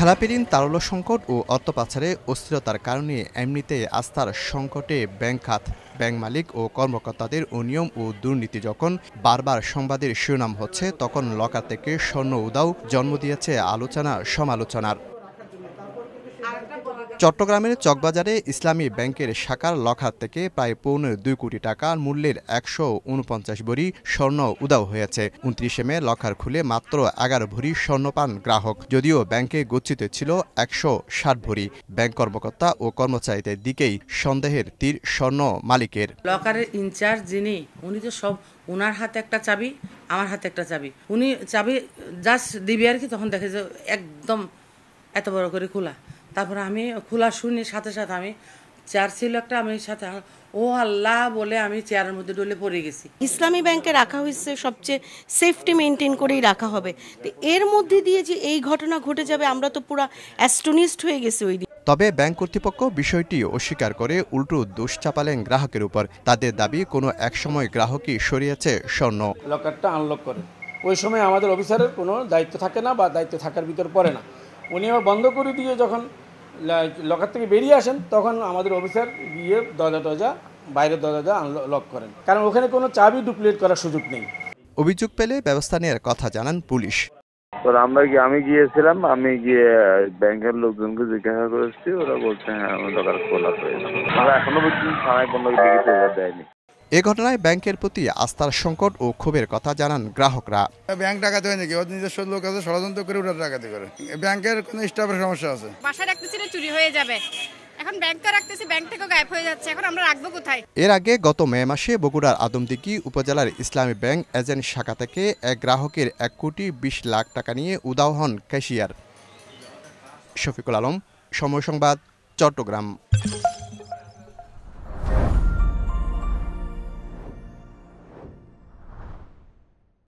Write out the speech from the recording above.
খেলাপিঋণ তারল্য সংকট ও অর্থ পাচারে অস্থিরতার কারণে এমনিতে আস্থার সংকটে ব্যাংক খাত, ব্যাংক মালিক ও কর্মকর্তাদের অনিয়ম ও দুর্নীতি যখন বারবার সংবাদের শিরোনাম হচ্ছে, তখন লকার থেকে স্বর্ণ উধাও জন্ম দিয়েছে আলোচনা সমালোচনার। চট্টগ্রামের চকবাজারে ইসলামী ব্যাংকের শাখার লকার থেকে প্রায় ২.২ কোটি টাকা মূল্যের ১৪৯ ভরি স্বর্ণ উধাও হয়েছে। ২৯ মে লকার খুলে মাত্র ১১ ভরি স্বর্ণ পান গ্রাহক, যদিও ব্যাংকে গচ্ছিত ছিল ১৬০ ভরি। ব্যাংক কর্মকর্তা ও কর্মচারীদের দিকেই সন্দেহের তীর স্বর্ণ মালিকের। লকারের ইনচার্জ যিনি, উনি তো সব, ওনার হাতে একটা চাবি, আমার হাতে একটা চাবি, উনি চাবি জাস্ট দিবি আর কি, তখন দেখে যে একদম এত বড় করে খোলা। তারপরে আমি খোলা শুনি, সাথে সাথে আমি চেয়ার ছিল একটা, আমি সাথে ও আল্লাহ বলে আমি চেয়ারের মধ্যে ডলে পড়ে গেছি। ইসলামী ব্যাংকে রাখা হয়েছে সবচেয়ে সেফটি মেনটেন করেই রাখা হবে, তো এর মধ্যে দিয়ে যে এই ঘটনা ঘটে যাবে আমরা তো পুরো অ্যাস্টোনিশড হয়ে গেছি ওই দিন। তবে ব্যাংক কর্তৃপক্ষ বিষয়টি অস্বীকার করে উল্টো দোষ চাপালেন গ্রাহকের উপর। তাদের দাবি, কোনো একসময় গ্রাহকই সরিয়েছে স্বর্ণ। লকারটা আনলক করে ওই সময় আমাদের অফিসারের কোনো দায়িত্ব থাকে না বা দায়িত্ব থাকার ভিতর পড়ে না। উনি আবার বন্ধ করে দিয়ে যখন লকার থেকে বেরিয়ে আসেন, তখন আমাদের অফিসার গিয়ে দরজা বাইরের দরজা আনলক করেন, কারণ ওখানে কোনো চাবি ডুপ্লিকেট করার সুযোগ নেই। অভিযোগ পেলে ব্যবস্থা নেওয়ার কথা জানান পুলিশ। আমি গিয়েছিলাম, আমি গিয়ে ব্যাংকের লোকজনকে জিজ্ঞাসা করেছি, ওরা বলছে হ্যাঁ লকার খোলা হয়েছে। আমরা এখনো পর্যন্ত থানায় কোনো লিখিত দেয়নি। এ ঘটনায় ব্যাংকের প্রতি আস্থার সংকট ও ক্ষোভের কথা জানান গ্রাহকরা। ব্যাংক ডাকাতি হয় নাকি? ওর নিজস্ব লোক আছে, ষড়যন্ত্র করে ওটা ডাকাতি করে। ব্যাংকের কোনো স্টাফের সমস্যা আছে। বাসায় রাখতেছি না, চুরি হয়ে যাবে। এখন ব্যাংক তো রাখতেছি, ব্যাংক থেকেও গায়েব হয়ে যাচ্ছে, এখন আমরা রাখবো কোথায়? এর আগে গত মে মাসে বগুড়ার আদমদীঘি উপজেলার ইসলামী ব্যাংক এজেন্ট শাখা থেকে এক গ্রাহকের ১,২০,০০,০০০ টাকা নিয়ে উধাও হন ক্যাশিয়ার। শফিকুল আলম, সময় সংবাদ, চট্টগ্রাম।